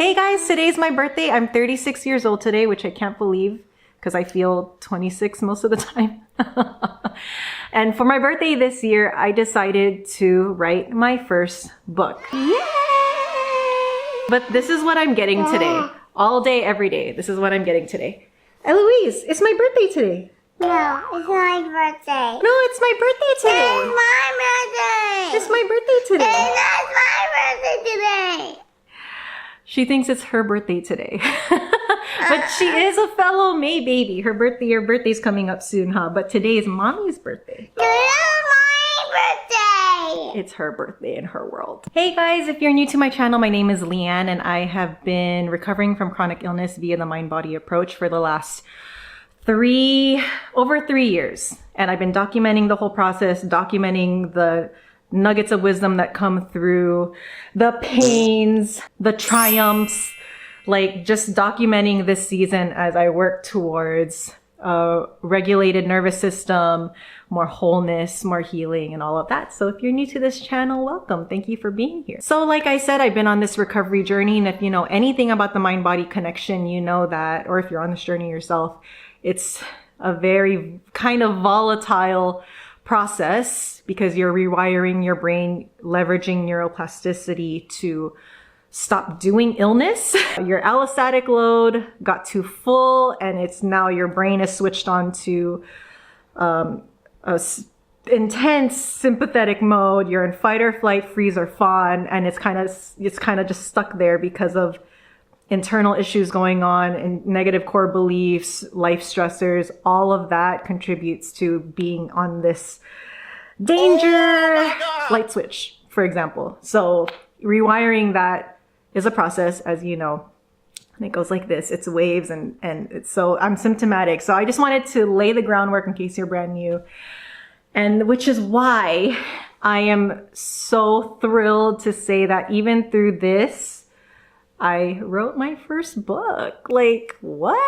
Hey guys, today's my birthday. I'm 36 years old today, which I can't believe because I feel 26 most of the time. And for my birthday this year, I decided to write my first book. Yay! But this is what I'm getting today. All day, every day. This is what I'm getting today. Eloise, it's my birthday today. No, it's my birthday. No, it's my birthday today. It's my birthday. It's my birthday today. It's not my birthday today. She thinks it's her birthday today. But she is a fellow May baby. Her birthday's coming up soon, huh? But today is Mommy's birthday. It's my birthday. It's her birthday in her world. Hey guys, if you're new to my channel, my name is Leanne and I have been recovering from chronic illness via the mind-body approach for the last over 3 years. And I've been documenting the whole process, documenting the nuggets of wisdom that come through, the pains, the triumphs, like just documenting this season as I work towards a regulated nervous system, more wholeness, more healing, and all of that. So if you're new to this channel, welcome. Thank you for being here. So like I said, I've been on this recovery journey, and if you know anything about the mind-body connection, you know that, or if you're on this journey yourself, it's a very kind of volatile process because you're rewiring your brain, leveraging neuroplasticity to stop doing illness. Your allostatic load got too full and it's now your brain is switched on to intense sympathetic mode. You're in fight or flight, freeze or fawn, and it's kind of just stuck there because of internal issues going on and negative core beliefs, life stressors. All of that contributes to being on this danger light switch, for example. So rewiring that is a process, as you know, and it goes like this. It's waves and it's, so I'm symptomatic. So I just wanted to lay the groundwork in case you're brand new, and which is why I am so thrilled to say that even through this, I wrote my first book. Like, what?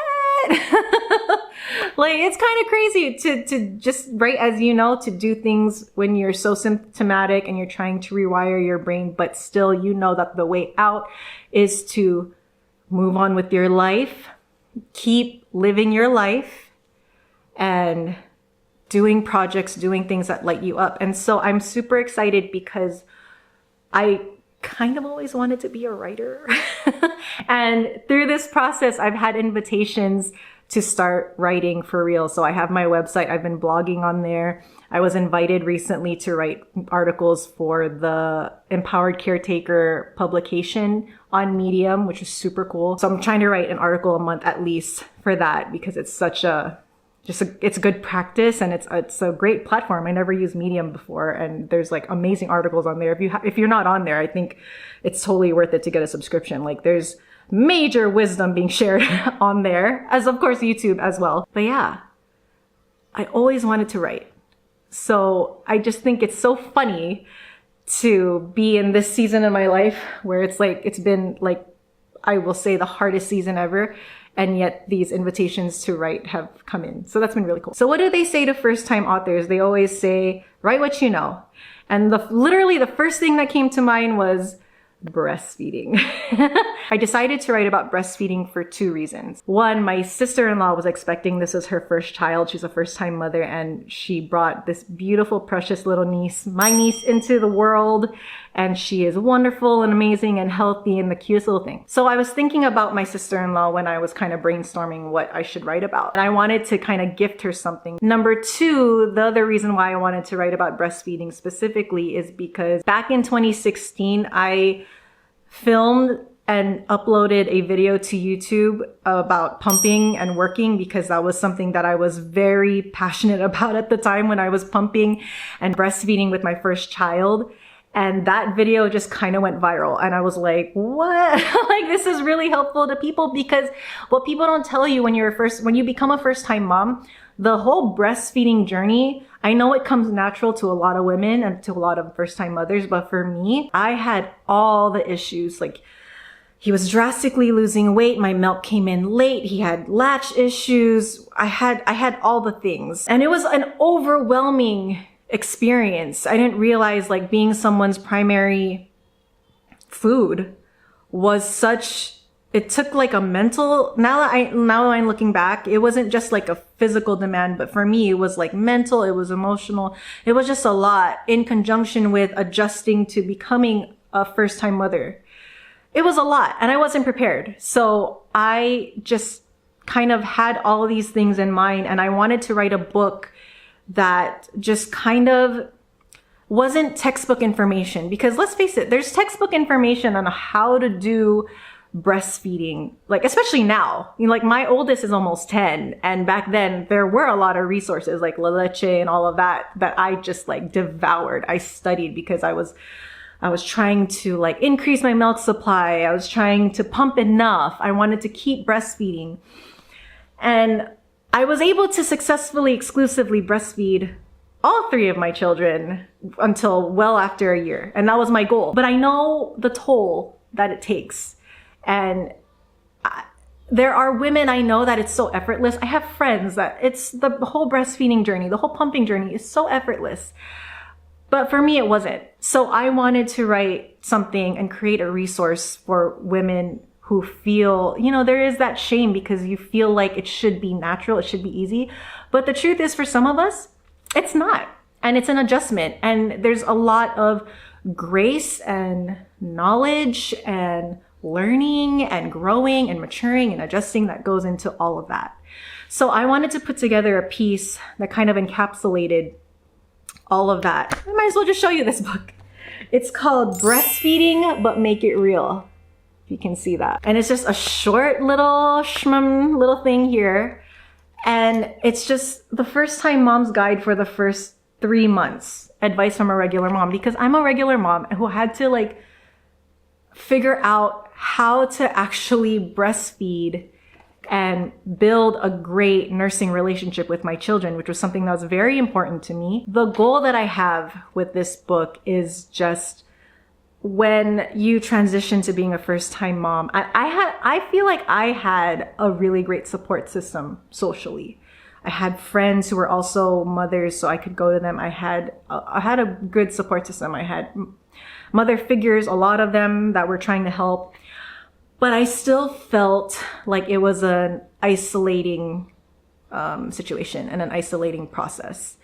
Like, it's kind of crazy to just write, as you know, to do things when you're so symptomatic and you're trying to rewire your brain, but still you know that the way out is to move on with your life, keep living your life, and doing projects, doing things that light you up. And so I'm super excited because I kind of always wanted to be a writer. And through this process, I've had invitations to start writing for real. So I have my website. I've been blogging on there. I was invited recently to write articles for the Empowered Caretaker publication on Medium, which is super cool. So I'm trying to write an article a month at least for that because it's such it's good practice and it's a great platform. I never used Medium before, and there's like amazing articles on there. If you're not on there, I think it's totally worth it to get a subscription. Like there's major wisdom being shared on there, as of course YouTube as well. But yeah, I always wanted to write. So I just think it's so funny to be in this season in my life where it's like, it's been like, I will say the hardest season ever. And yet these invitations to write have come in. So that's been really cool. So what do they say to first-time authors? They always say, write what you know. And literally the first thing that came to mind was breastfeeding. I decided to write about breastfeeding for 2 reasons. One, my sister-in-law was expecting, this is her first child. She's a first-time mother, and she brought this beautiful, precious little niece, my niece, into the world. And she is wonderful and amazing and healthy and the cutest little thing. So I was thinking about my sister-in-law when I was kind of brainstorming what I should write about. And I wanted to kind of gift her something. Number 2, the other reason why I wanted to write about breastfeeding specifically is because back in 2016, I filmed and uploaded a video to YouTube about pumping and working because that was something that I was very passionate about at the time when I was pumping and breastfeeding with my first child. And that video just kind of went viral. And I was like, what? Like, this is really helpful to people, because what people don't tell you when you become a first-time mom, the whole breastfeeding journey, I know it comes natural to a lot of women and to a lot of first-time mothers, but for me, I had all the issues. Like, he was drastically losing weight. My milk came in late. He had latch issues. I had all the things. And it was an overwhelming experience. I didn't realize, like, being someone's primary food was such it took like a mental, now I'm looking back, it wasn't just like a physical demand, but for me, it was like mental, it was emotional. It was just a lot in conjunction with adjusting to becoming a first-time mother. It was a lot and I wasn't prepared. So I just kind of had all of these things in mind, and I wanted to write a book that just kind of wasn't textbook information, because let's face it, there's textbook information on how to do breastfeeding, like especially now. You know, like my oldest is almost 10, and back then there were a lot of resources like La Leche and all of that I just like devoured. I studied because I was trying to like increase my milk supply. I was trying to pump enough. I wanted to keep breastfeeding. And I was able to successfully, exclusively breastfeed all 3 of my children until well after a year. And that was my goal. But I know the toll that it takes. And there are women I know that it's so effortless. I have friends that it's the whole breastfeeding journey, the whole pumping journey is so effortless. But for me, it wasn't. So I wanted to write something and create a resource for women who feel, you know, there is that shame because you feel like it should be natural, it should be easy. But the truth is, for some of us, it's not. And it's an adjustment. And there's a lot of grace and knowledge and learning and growing and maturing and adjusting that goes into all of that. So I wanted to put together a piece that kind of encapsulated all of that. I might as well just show you this book. It's called Breastfeeding, but Make It Real. If you can see that. And it's just a short little thing here. And it's just the first time mom's guide for the first 3 months. Advice from a regular mom, because I'm a regular mom who had to like figure out how to actually breastfeed and build a great nursing relationship with my children, which was something that was very important to me. The goal that I have with this book is just when you transition to being a first-time mom, I feel like I had a really great support system socially. I had friends who were also mothers, so I could go to them. I had a good support system. I had mother figures, a lot of them that were trying to help. But I still felt like it was an isolating situation and an isolating process,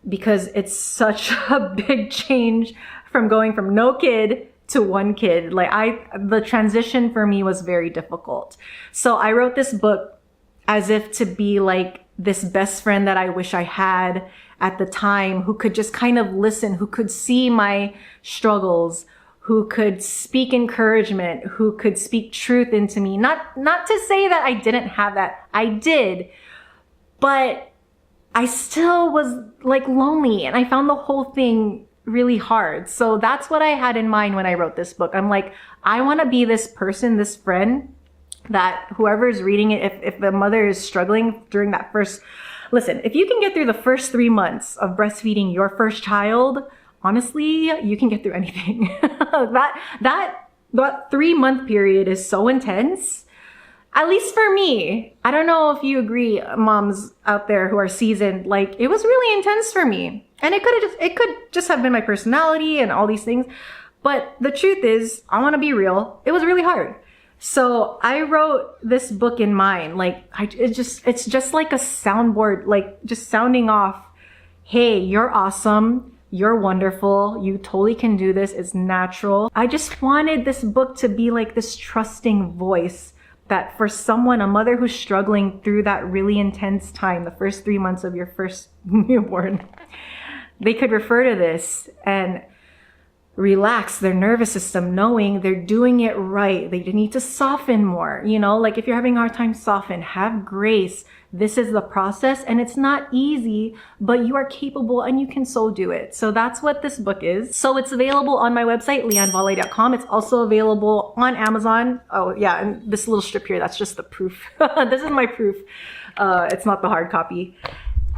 because it's such a big change from going from no kid to 1 kid. The transition for me was very difficult. So I wrote this book as if to be like this best friend that I wish I had at the time, who could just kind of listen, who could see my struggles, who could speak encouragement, who could speak truth into me. Not to say that I didn't have that. I did. But I still was like lonely, and I found the whole thing really hard. So that's what I had in mind when I wrote this book. I'm like, I want to be this person, this friend that whoever is reading it, if the mother is struggling during that first, listen, if you can get through the first 3 months of breastfeeding your first child, honestly, you can get through anything. that 3-month period is so intense. At least for me. I don't know if you agree, moms out there who are seasoned, like it was really intense for me. And it could just have been my personality and all these things. But the truth is, I want to be real, it was really hard. So I wrote this book in mind, like it's just like a soundboard, like just sounding off, hey, you're awesome. You're wonderful. You totally can do this. It's natural. I just wanted this book to be like this trusting voice that for someone, a mother who's struggling through that really intense time, the first 3 months of your first newborn, they could refer to this and relax their nervous system, knowing they're doing it right. They need to soften more. You know, like if you're having a hard time, soften, have grace. This is the process, and it's not easy, but you are capable and you can so do it. So that's what this book is. So it's available on my website, leanvalle.com. It's also available on Amazon. Oh yeah, and this little strip here, that's just the proof. This is my proof. It's not the hard copy.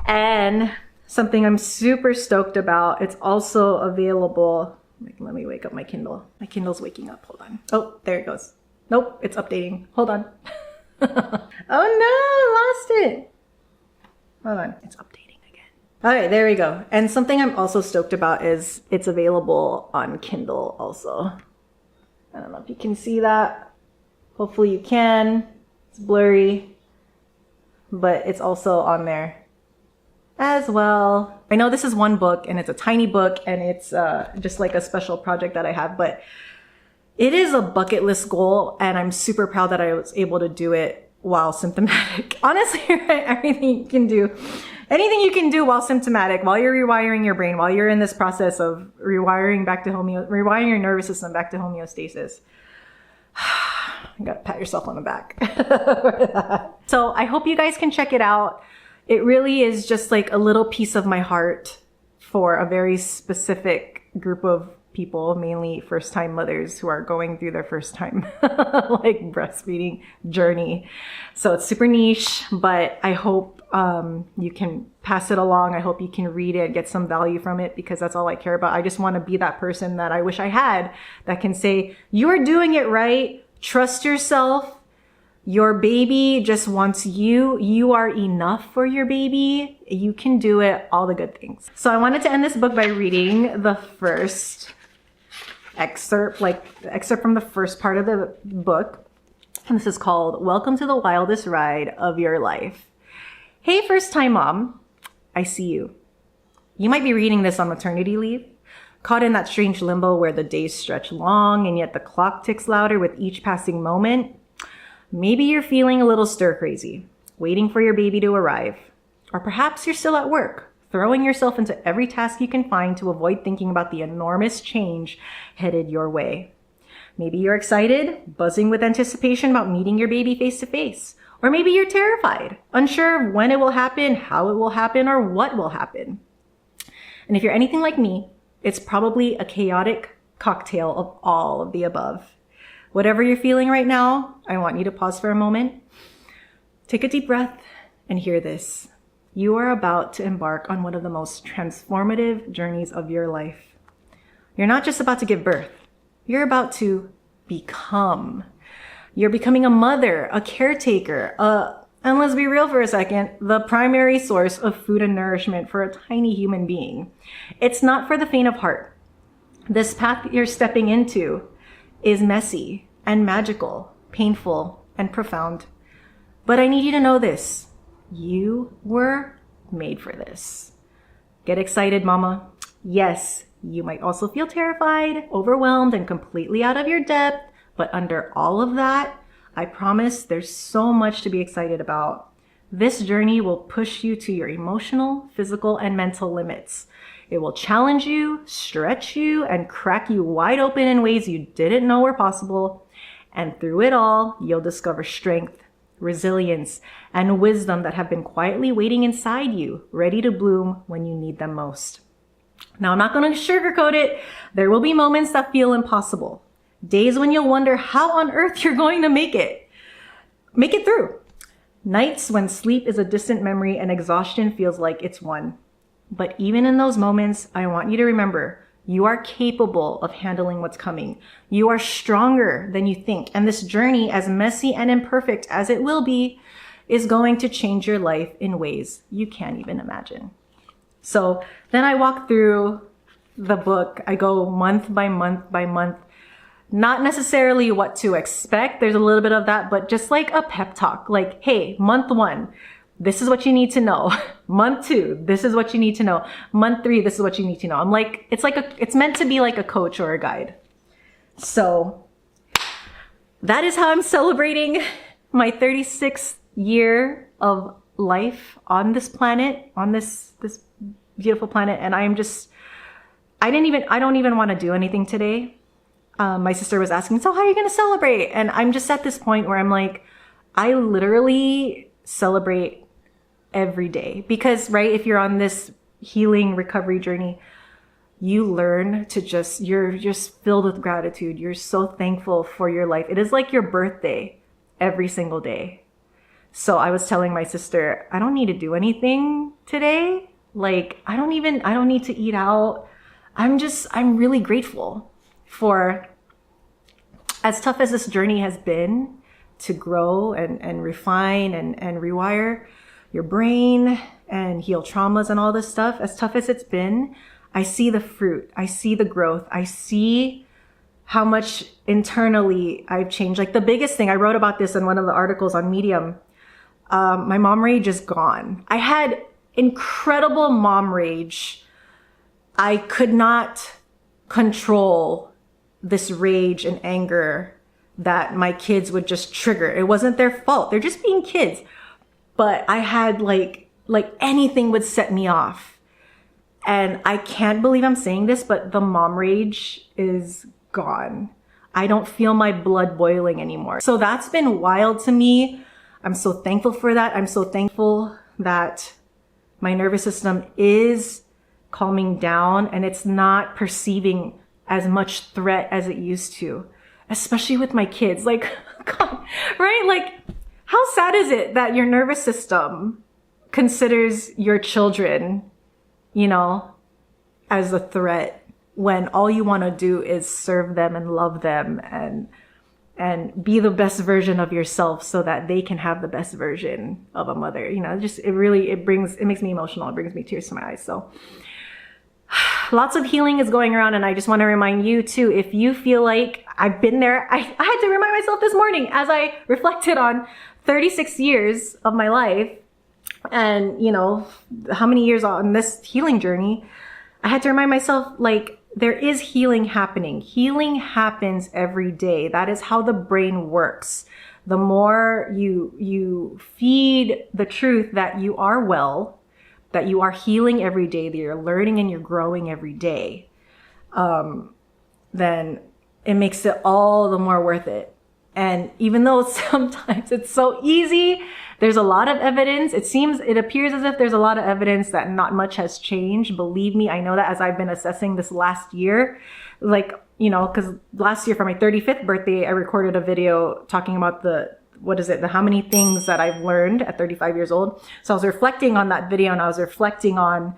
And something I'm super stoked about, it's also available. Let me wake up my Kindle. My Kindle's waking up. Hold on. Oh, there it goes. Nope, it's updating. Hold on. Oh no, I lost it. Hold on, it's updating again. All right, there we go. And something I'm also stoked about is it's available on Kindle also. I don't know if you can see that. Hopefully you can. It's blurry, but it's also on there as well. I know this is one book and it's a tiny book and it's just like a special project that I have, but it is a bucket list goal and I'm super proud that I was able to do it while symptomatic. Honestly, anything you can do while symptomatic, while you're rewiring your brain, while you're in this process of rewiring your nervous system back to homeostasis. You gotta pat yourself on the back for that. So I hope you guys can check it out. It really is just like a little piece of my heart for a very specific group of people, mainly first-time mothers who are going through their first time like breastfeeding journey. So it's super niche, but I hope you can pass it along. I hope you can read it, get some value from it, because that's all I care about. I just want to be that person that I wish I had that can say, you are doing it right. Trust yourself. Your baby just wants you. You are enough for your baby. You can do it. All the good things. So I wanted to end this book by reading the first excerpt, like the excerpt from the first part of the book. And this is called Welcome to the Wildest Ride of Your Life. Hey, first-time mom, I see you. You might be reading this on maternity leave, caught in that strange limbo where the days stretch long and yet the clock ticks louder with each passing moment. Maybe you're feeling a little stir-crazy, waiting for your baby to arrive. Or perhaps you're still at work, throwing yourself into every task you can find to avoid thinking about the enormous change headed your way. Maybe you're excited, buzzing with anticipation about meeting your baby face to face. Or maybe you're terrified, unsure of when it will happen, how it will happen, or what will happen. And if you're anything like me, it's probably a chaotic cocktail of all of the above. Whatever you're feeling right now, I want you to pause for a moment, take a deep breath, and hear this. You are about to embark on one of the most transformative journeys of your life. You're not just about to give birth. You're about to become. You're becoming a mother, a caretaker, and let's be real for a second, the primary source of food and nourishment for a tiny human being. It's not for the faint of heart. This path you're stepping into is messy and magical, painful and profound. But I need you to know this. You were made for this. Get excited, mama. Yes, you might also feel terrified, overwhelmed, and completely out of your depth. But under all of that, I promise there's so much to be excited about. This journey will push you to your emotional, physical, and mental limits. It will challenge you, stretch you, and crack you wide open in ways you didn't know were possible. And through it all, you'll discover strength, resilience, and wisdom that have been quietly waiting inside you, ready to bloom when you need them most. Now, I'm not going to sugarcoat it. There will be moments that feel impossible. Days when you'll wonder how on earth you're going to make it through. Nights when sleep is a distant memory and exhaustion feels like it's won. But even in those moments, I want you to remember, you are capable of handling what's coming. You are stronger than you think. And this journey, as messy and imperfect as it will be, is going to change your life in ways you can't even imagine. So then I walk through the book. I go month by month by month. Not necessarily what to expect. There's a little bit of that, but just like a pep talk. Like, hey, month 1, this is what you need to know. Month 2, this is what you need to know. Month 3, this is what you need to know. I'm like, it's meant to be like a coach or a guide. So that is how I'm celebrating my 36th year of life on this planet, on this beautiful planet. And I don't even want to do anything today. My sister was asking, so how are you going to celebrate? And I'm just at this point where I'm like, I literally celebrate every day because, right, if you're on this healing recovery journey, you learn to you're just filled with gratitude. You're so thankful for your life. It is like your birthday every single day. So I was telling my sister, I don't need to do anything today. Like, I don't need to eat out. I'm really grateful for, as tough as this journey has been to grow and refine and rewire your brain and heal traumas and all this stuff, as tough as it's been, I see the fruit. I see the growth. I see how much internally I've changed. Like the biggest thing, I wrote about this in one of the articles on Medium. My mom rage is gone. I had incredible mom rage. I could not control this rage and anger that my kids would just trigger. It wasn't their fault. They're just being kids. But I had like anything would set me off. And I can't believe I'm saying this, but the mom rage is gone. I don't feel my blood boiling anymore. So that's been wild to me. I'm so thankful for that. I'm so thankful that my nervous system is calming down and it's not perceiving as much threat as it used to, especially with my kids. Like, God, right? Like, how sad is it that your nervous system considers your children, you know, as a threat when all you want to do is serve them and love them and be the best version of yourself so that they can have the best version of a mother. You know, just, it makes me emotional. It brings me tears to my eyes. So lots of healing is going around. And I just want to remind you too, if you feel like I've been there, I had to remind myself this morning as I reflected on 36 years of my life and, you know, how many years on this healing journey, I had to remind myself, like, there is healing happening. Healing happens every day. That is how the brain works. The more you feed the truth that you are well, that you are healing every day, that you're learning and you're growing every day, then it makes it all the more worth it. And even though sometimes it's so easy, there's a lot of evidence. It appears as if there's a lot of evidence that not much has changed. Believe me, I know that as I've been assessing this last year, like, you know, because last year for my 35th birthday, I recorded a video talking about the how many things that I've learned at 35 years old. So I was reflecting on that video and I was reflecting on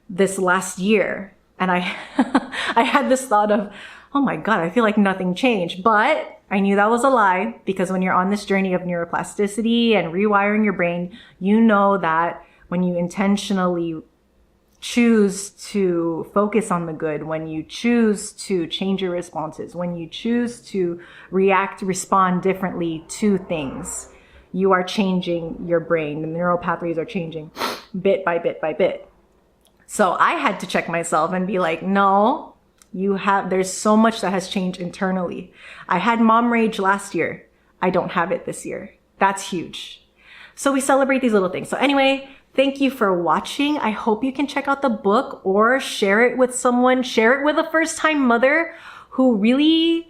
this last year. And I had this thought of, oh my God, I feel like nothing changed. But I knew that was a lie, because when you're on this journey of neuroplasticity and rewiring your brain, you know that when you intentionally choose to focus on the good, when you choose to change your responses, when you choose to respond differently to things, you are changing your brain. The neural pathways are changing bit by bit by bit. So I had to check myself and be like, no, there's so much that has changed internally. I had mom rage last year. I don't have it this year. That's huge. So we celebrate these little things. So anyway, thank you for watching. I hope you can check out the book or share it with someone. Share it with a first-time mother who really,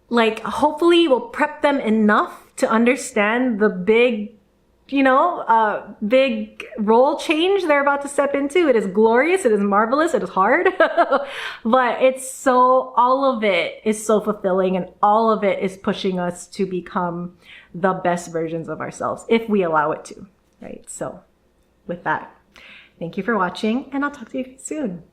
like, hopefully will prep them enough to understand the big role change they're about to step into. It is glorious. It is marvelous. It is hard, but all of it is so fulfilling, and all of it is pushing us to become the best versions of ourselves if we allow it to, right? So with that, thank you for watching, and I'll talk to you soon.